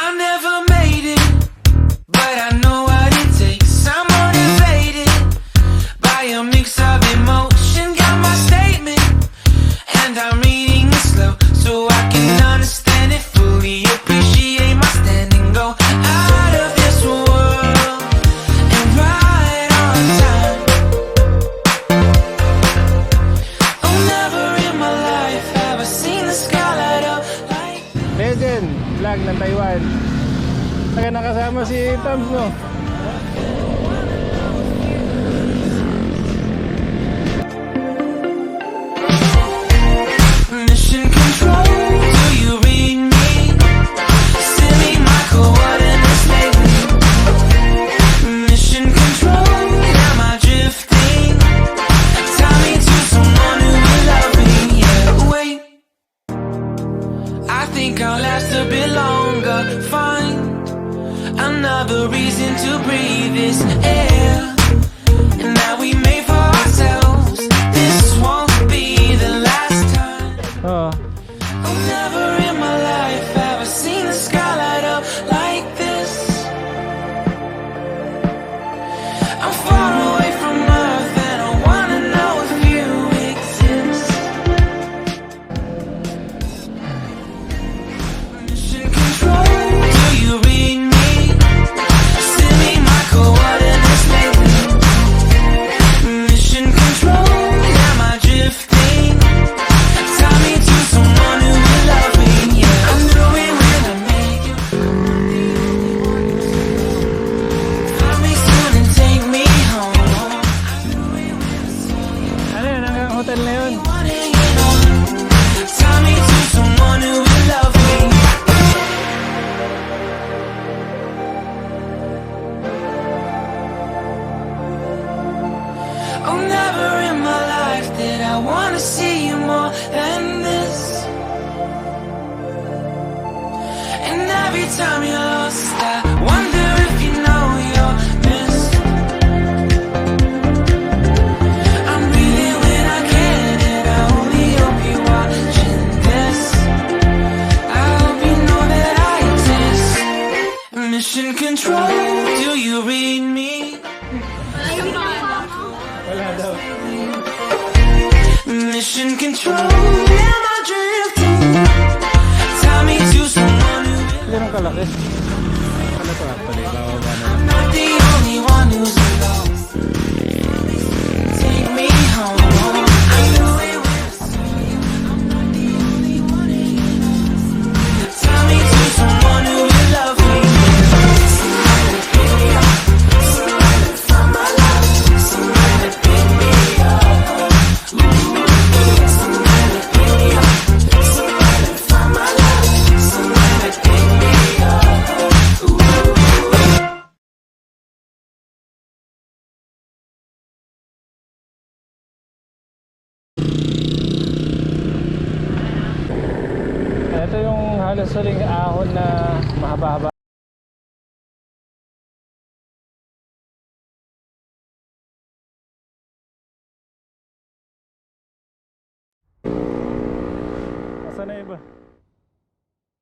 I never made it, but I know what it takes. I'm motivated by a mix of emotion. Got my statement, and I'm reading it slow so I can understand it fully. Appreciate my standing, go out of this world and right on time. Oh, never in my life have I seen the sky light up like Legend vlog ng Taiwan. Kaya nakasama si Toms, no? mission control. Do you read me? Send me my coordinates lately. Mission control. Am I drifting? Tie me to someone who will love me. Yeah, wait. I think I'll last a bit longer. Find another reason to breathe this air. And now we made for ourselves. This won't be the last time. Oo. Oh, never in my life have I seen the sky light up like this. I'm far away from Earth and I wanna know if you exist. Mission control. Do you read me? Send me my coordinates lately. Mission control. Am I drifting? Tie me to someone who will love me. Yeah, I knew it when I made you. Find me soon and take me home. I knew it when I saw you. Ano yun? Hanggang hotel na yun. Wanting it on. Tie me to someone who will love me. Oh, never in my life did I wanna see you more than this. And every time you're lost, I wonder if you know you're missed. I'm breathing when I can, and I only hope you're watching this. I hope you know that I exist. Mission control, do you read me? Wala daw. Mission control, am I drifting? Tie me to someone who will. Ganun kalaki. Ano to actually? Bababa na. I'm not the only one who's alone. Take me home. I knew it when I saw you. I'm not the only one here. Tie me to someone who will love me. Somebody pick me up. Somebody find my love. Somebody pick me up. Somebody pick me up. Somebody find my love. Somebody pick me up. Ito yung halos huling ahon na mahaba-haba. Nasaan na iba?